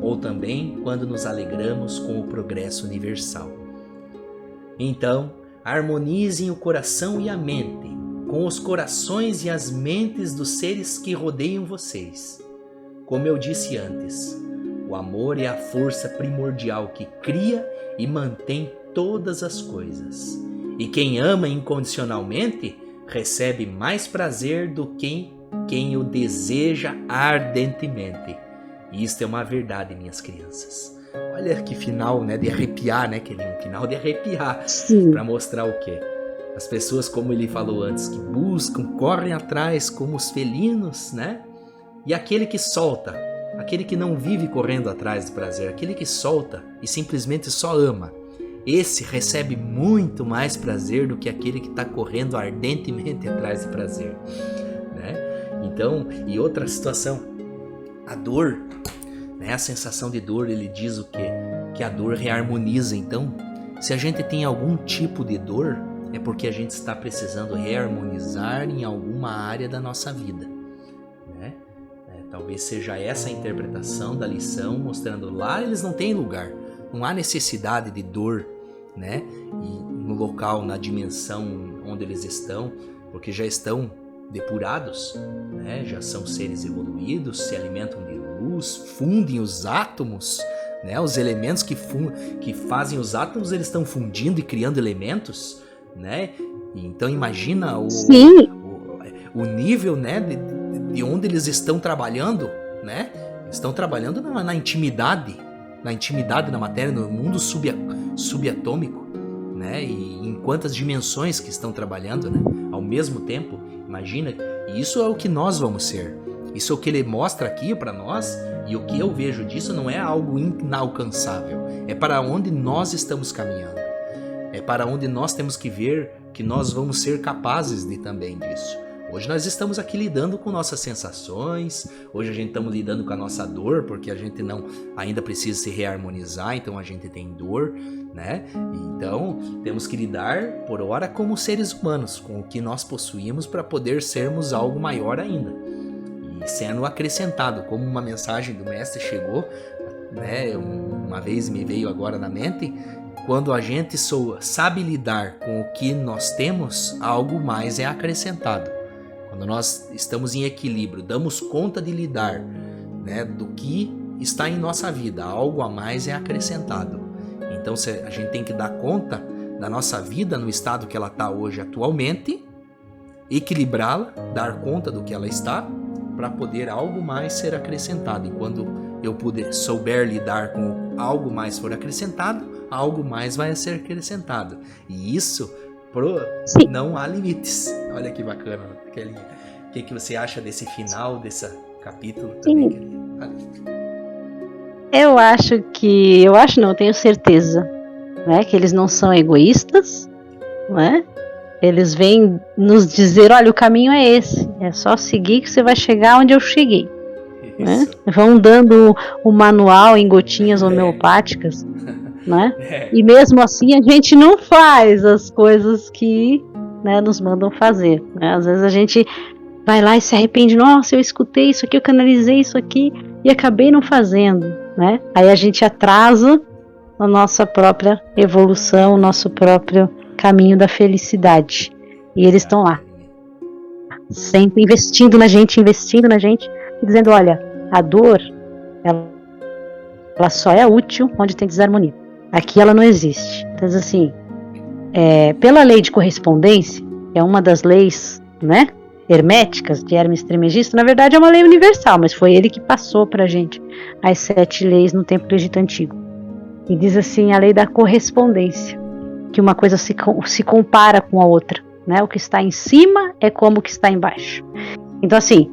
ou também quando nos alegramos com o progresso universal. Então, harmonizem o coração e a mente, com os corações e as mentes dos seres que rodeiam vocês. Como eu disse antes, o amor é a força primordial que cria e mantém todas as coisas. E quem ama incondicionalmente recebe mais prazer do que quem o deseja ardentemente. E isto é uma verdade, minhas crianças. Olha que final, né, de arrepiar, né, Kelinha? Um final de arrepiar. Para mostrar o quê? As pessoas, como ele falou antes, que buscam, correm atrás como os felinos, né? E aquele que solta, aquele que não vive correndo atrás do prazer, aquele que solta e simplesmente só ama, esse recebe muito mais prazer do que aquele que está correndo ardentemente atrás do prazer, né? Então, e outra situação, a dor, né? A sensação de dor, ele diz o quê? Que a dor reharmoniza. Então, se a gente tem algum tipo de dor, é porque a gente está precisando reharmonizar em alguma área da nossa vida, né? Talvez seja essa a interpretação da lição, mostrando lá eles não têm lugar, não há necessidade de dor, né? E no local, na dimensão onde eles estão, porque já estão depurados, né? Já são seres evoluídos, se alimentam de luz, fundem os átomos, né? Os elementos que fazem os átomos, eles estão fundindo e criando elementos, né? Então imagina o nível, né, de onde eles estão trabalhando, né? Estão trabalhando na intimidade da matéria, no mundo subatômico, né? E em quantas dimensões que estão trabalhando, né? Ao mesmo tempo, imagina. E isso é o que nós vamos ser. Isso é o que ele mostra aqui para nós, e o que eu vejo disso não é algo inalcançável. É para onde nós estamos caminhando. É para onde nós temos que ver que nós vamos ser capazes de também disso. Hoje nós estamos aqui lidando com nossas sensações, hoje a gente estamos lidando com a nossa dor, porque a gente não ainda precisa se reharmonizar, então a gente tem dor, né? Então temos que lidar por hora como seres humanos, com o que nós possuímos para poder sermos algo maior ainda. E sendo acrescentado, como uma mensagem do mestre chegou, né? Uma vez me veio agora na mente, quando a gente sabe lidar com o que nós temos, algo mais é acrescentado. Quando nós estamos em equilíbrio, damos conta de lidar, né, do que está em nossa vida, algo a mais é acrescentado. Então a gente tem que dar conta da nossa vida no estado que ela está hoje atualmente, equilibrá-la, dar conta do que ela está, para poder algo mais ser acrescentado. E quando eu souber lidar com algo mais for acrescentado, algo mais vai ser acrescentado. E isso não há limites. Olha que bacana, Kelinha. O que você acha desse final, desse capítulo também, Kelinha? Eu tenho certeza, né, que eles não são egoístas, né? Eles vêm nos dizer, olha, o caminho é esse, é só seguir que você vai chegar onde eu cheguei. Né? Vão dando o manual em gotinhas homeopáticas, né? E mesmo assim a gente não faz as coisas que, né, nos mandam fazer, né? Às vezes a gente vai lá e se arrepende, nossa, eu escutei isso aqui, eu canalizei isso aqui e acabei não fazendo, né? Aí a gente atrasa a nossa própria evolução, o nosso próprio caminho da felicidade. E eles estão lá, sempre investindo na gente, dizendo, olha, a dor, ela só é útil onde tem desarmonia. Aqui ela não existe. Então, assim, pela lei de correspondência, que é uma das leis, né, herméticas de Hermes Trismegisto, na verdade é uma lei universal, mas foi ele que passou pra gente as 7 leis no tempo do Egito Antigo. E diz assim, a lei da correspondência, que uma coisa se compara com a outra, né? O que está em cima é como o que está embaixo. Então, assim,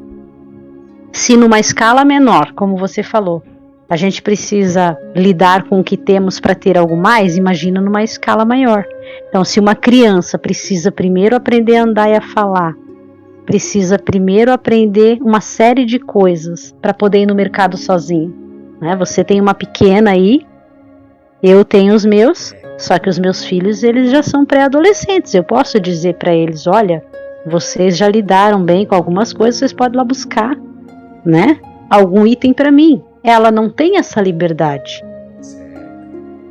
se numa escala menor, como você falou, a gente precisa lidar com o que temos para ter algo mais, imagina numa escala maior. Então, se uma criança precisa primeiro aprender a andar e a falar, precisa primeiro aprender uma série de coisas para poder ir no mercado sozinho, né? Você tem uma pequena aí, eu tenho os meus, só que os meus filhos, eles já são pré-adolescentes. Eu posso dizer para eles, olha, vocês já lidaram bem com algumas coisas, vocês podem ir lá buscar, né, algum item para mim. Ela não tem essa liberdade.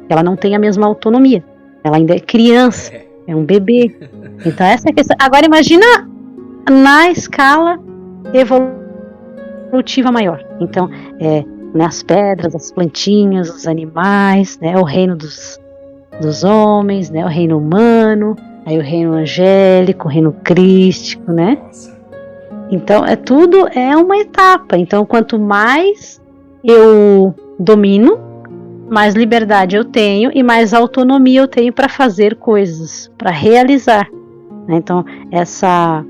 Ela não tem a mesma autonomia. Ela ainda é criança, é um bebê. Então essa é a questão. Agora imagina na escala evolutiva maior. Então, nas pedras, as plantinhas, os animais, né, o reino dos homens, né, o reino humano, aí o reino angélico, o reino crístico, né? Então, tudo é uma etapa. Então, quanto mais eu domino, mais liberdade eu tenho e mais autonomia eu tenho para fazer coisas, para realizar, né? Então, essa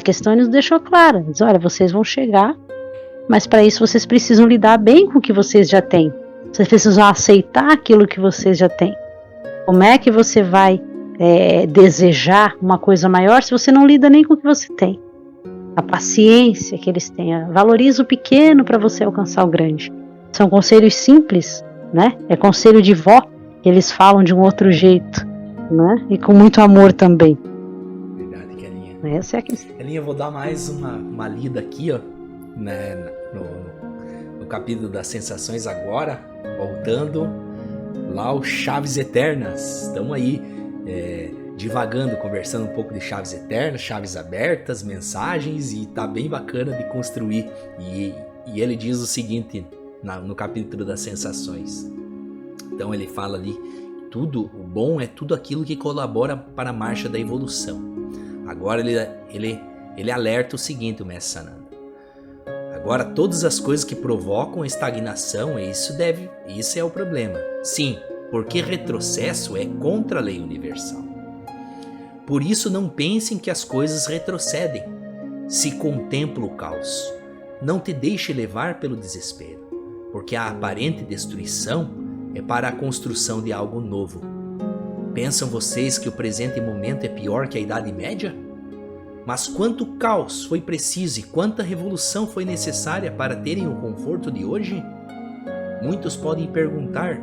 questão nos deixou clara. Diz, olha, vocês vão chegar, mas para isso vocês precisam lidar bem com o que vocês já têm. Vocês precisam aceitar aquilo que vocês já têm. Como é que você vai desejar uma coisa maior se você não lida nem com o que você tem? A paciência que eles têm. Valoriza o pequeno para você alcançar o grande. São conselhos simples, né? É conselho de vó, que eles falam de um outro jeito, né? E com muito amor também. Verdade, Kelinha. Essa é a questão. Kelinha, eu vou dar mais uma lida aqui, ó, né, no capítulo das sensações agora, voltando lá o Chaves Eternas. Estamos aí divagando, conversando um pouco de chaves eternas, chaves abertas, mensagens, e tá bem bacana de construir. E ele diz o seguinte no capítulo das sensações. Então ele fala ali, tudo o bom é tudo aquilo que colabora para a marcha da evolução. Agora ele alerta o seguinte, o Mestre Sananda. Agora todas as coisas que provocam a estagnação, isso é o problema. Sim, porque retrocesso é contra a lei universal. Por isso não pensem que as coisas retrocedem. Se contempla o caos. Não te deixe levar pelo desespero, porque a aparente destruição é para a construção de algo novo. Pensam vocês que o presente momento é pior que a Idade Média? Mas quanto caos foi preciso e quanta revolução foi necessária para terem o conforto de hoje? Muitos podem perguntar,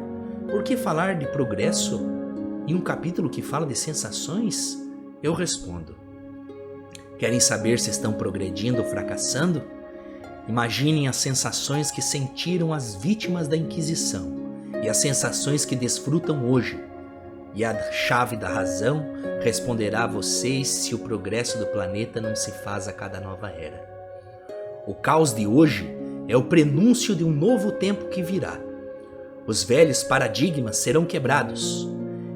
por que falar de progresso em um capítulo que fala de sensações? Eu respondo. Querem saber se estão progredindo ou fracassando? Imaginem as sensações que sentiram as vítimas da Inquisição e as sensações que desfrutam hoje. E a chave da razão responderá a vocês se o progresso do planeta não se faz a cada nova era. O caos de hoje é o prenúncio de um novo tempo que virá. Os velhos paradigmas serão quebrados,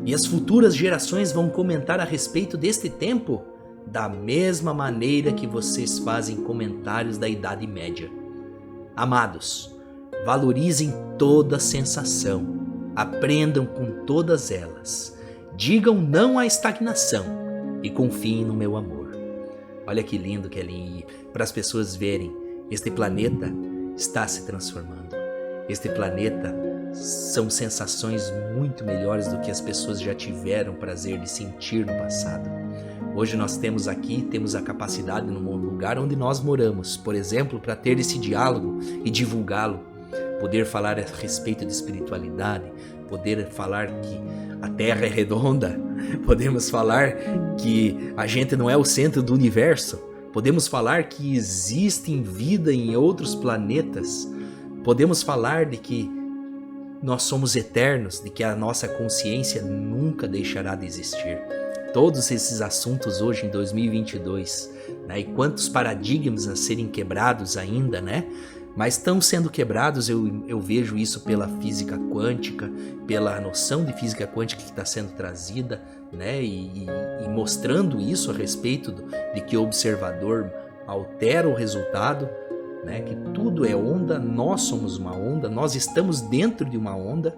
e as futuras gerações vão comentar a respeito deste tempo da mesma maneira que vocês fazem comentários da Idade Média. Amados, valorizem toda sensação, aprendam com todas elas, digam não à estagnação e confiem no meu amor. Olha que lindo, Kelinha, para as pessoas verem, este planeta está se transformando. Este planeta são sensações muito melhores do que as pessoas já tiveram prazer de sentir no passado. Hoje nós temos a capacidade no lugar onde nós moramos, por exemplo, para ter esse diálogo e divulgá-lo, poder falar a respeito de espiritualidade, poder falar que a Terra é redonda, podemos falar que a gente não é o centro do universo, podemos falar que existe vida em outros planetas, podemos falar de que nós somos eternos, de que a nossa consciência nunca deixará de existir. Todos esses assuntos hoje em 2022, né? E quantos paradigmas a serem quebrados ainda, né? mas estão sendo quebrados. Eu vejo isso pela física quântica, pela noção de física quântica que está sendo trazida, né? E mostrando isso a respeito de que o observador altera o resultado, né? Que tudo é onda, nós somos uma onda, nós estamos dentro de uma onda,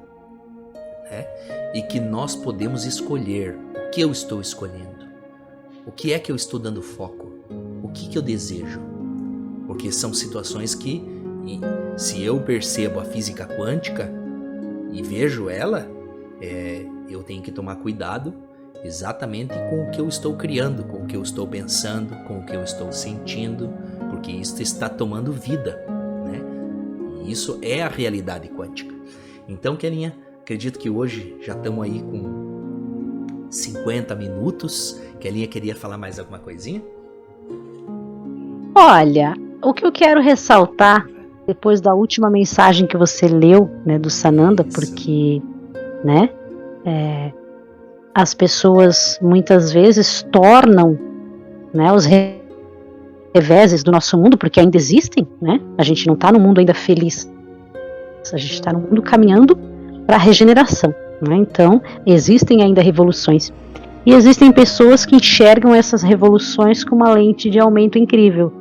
né? E que nós podemos escolher o que eu estou escolhendo, o que é que eu estou dando foco, o que eu desejo, porque são situações que, se eu percebo a física quântica e vejo ela, eu tenho que tomar cuidado exatamente com o que eu estou criando, com o que eu estou pensando, com o que eu estou sentindo, porque isso está tomando vida, né? E isso é a realidade quântica. Então, Kelinha, acredito que hoje já estamos aí com 50 minutos. Kelinha queria falar mais alguma coisinha? Olha, o que eu quero ressaltar, depois da última mensagem que você leu, né, do Sananda, porque, né, as pessoas muitas vezes tornam, né, os reveses do nosso mundo, porque ainda existem, né? A gente não está no mundo ainda feliz, a gente está no mundo caminhando para a regeneração, né? Então, existem ainda revoluções. E existem pessoas que enxergam essas revoluções com uma lente de aumento incrível.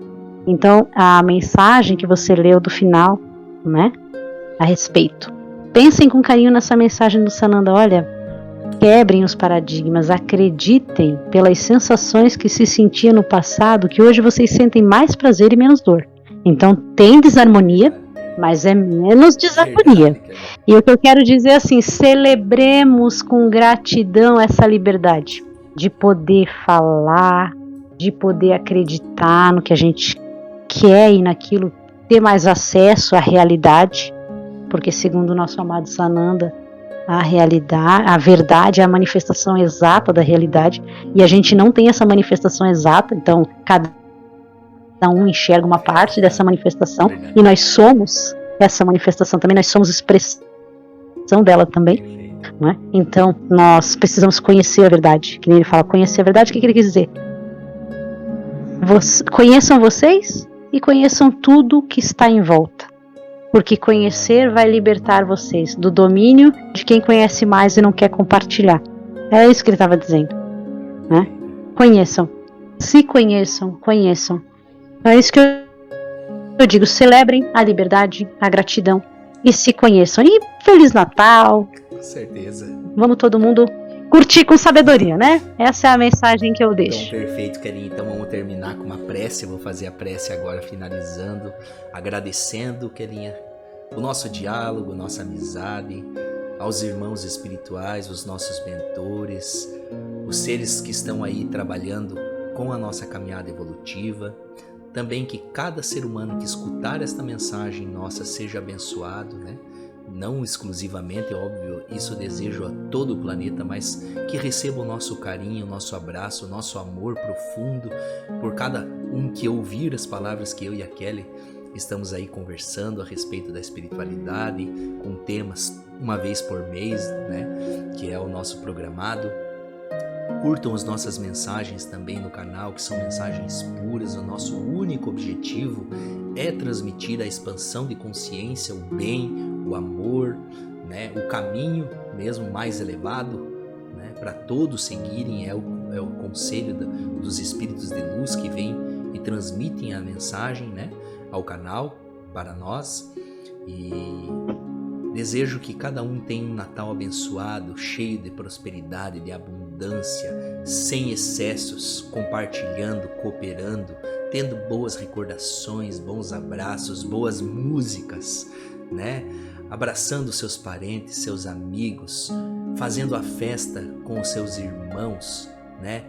Então, a mensagem que você leu do final, né, a respeito. Pensem com carinho nessa mensagem do Sananda. Olha, quebrem os paradigmas, acreditem pelas sensações que se sentia no passado, que hoje vocês sentem mais prazer e menos dor. Então, tem desarmonia, mas é menos desarmonia. E o que eu quero dizer é assim, celebremos com gratidão essa liberdade de poder falar, de poder acreditar no que a gente quer e naquilo, ter mais acesso à realidade, porque segundo o nosso amado Sananda, a realidade, a verdade é a manifestação exata da realidade, e a gente não tem essa manifestação exata, então cada um enxerga uma parte dessa manifestação, e nós somos essa manifestação também, nós somos expressão dela também, não é? Então nós precisamos conhecer a verdade, que nem ele fala, conhecer a verdade, o que ele quer dizer? Conheçam vocês e conheçam tudo que está em volta, porque conhecer vai libertar vocês do domínio de quem conhece mais e não quer compartilhar. É isso que ele estava dizendo, né? Conheçam, se conheçam, conheçam. É isso que eu digo, celebrem a liberdade, a gratidão e se conheçam. E Feliz Natal! Com certeza. Vamos todo mundo curtir com sabedoria, né? Essa é a mensagem que eu deixo. Então, perfeito, Kelinha. Então vamos terminar com uma prece. Eu vou fazer a prece agora, finalizando, agradecendo, Kelinha, o nosso diálogo, nossa amizade, aos irmãos espirituais, os nossos mentores, os seres que estão aí trabalhando com a nossa caminhada evolutiva. Também que cada ser humano que escutar esta mensagem nossa seja abençoado, né? Não exclusivamente, óbvio, isso eu desejo a todo o planeta, mas que receba o nosso carinho, o nosso abraço, o nosso amor profundo por cada um que ouvir as palavras que eu e a Kelly estamos aí conversando a respeito da espiritualidade, com temas uma vez por mês, né, que é o nosso programado. Curtam as nossas mensagens também no canal, que são mensagens puras. O nosso único objetivo é transmitir a expansão de consciência, o bem, o amor, né, o caminho mesmo mais elevado, né, para todos seguirem. É o conselho dos espíritos de luz que vêm e transmitem a mensagem, né, ao canal para nós. E desejo que cada um tenha um Natal abençoado, cheio de prosperidade, de abundância, sem excessos, compartilhando, cooperando, tendo boas recordações, bons abraços, boas músicas, né? Abraçando seus parentes, seus amigos, fazendo a festa com os seus irmãos, né?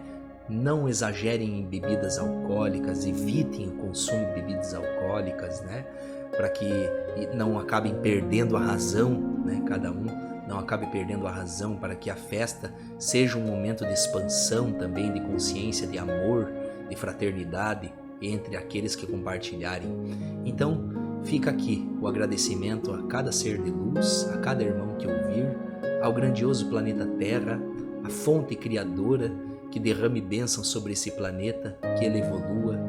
Não exagerem em bebidas alcoólicas, evitem o consumo de bebidas alcoólicas, né? Para que não acabem perdendo a razão, né? Cada um não acabe perdendo a razão, para que a festa seja um momento de expansão também, de consciência, de amor, de fraternidade entre aqueles que compartilharem. Então, fica aqui o agradecimento a cada ser de luz, a cada irmão que ouvir, ao grandioso planeta Terra, a fonte criadora, que derrame bênção sobre esse planeta, que ele evolua,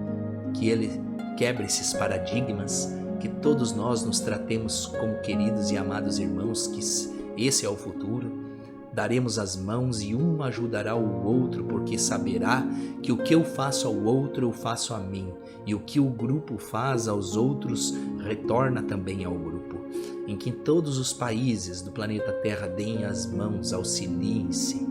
que ele quebre esses paradigmas, que todos nós nos tratemos como queridos e amados irmãos, que esse é o futuro. Daremos as mãos e um ajudará o outro, porque saberá que o que eu faço ao outro eu faço a mim, e o que o grupo faz aos outros retorna também ao grupo. Em que todos os países do planeta Terra deem as mãos, auxiliem-se,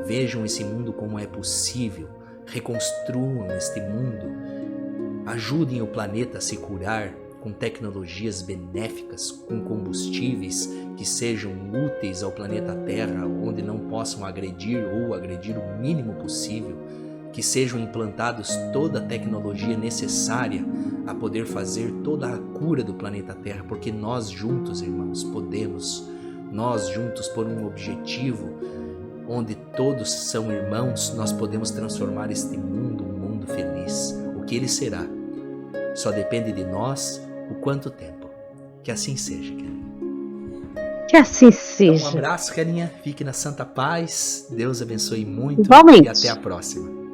vejam esse mundo como é possível, reconstruam este mundo, ajudem o planeta a se curar com tecnologias benéficas, com combustíveis que sejam úteis ao planeta Terra, onde não possam agredir ou agredir o mínimo possível, que sejam implantados toda a tecnologia necessária a poder fazer toda a cura do planeta Terra, porque nós juntos, irmãos, podemos, nós juntos por um objetivo, onde todos são irmãos, nós podemos transformar este mundo um mundo feliz. O que ele será? Só depende de nós o quanto tempo. Que assim seja, Kelinha. Que assim seja. Então, um abraço, Kelinha. Fique na santa paz. Deus abençoe muito. Igualmente. E até a próxima.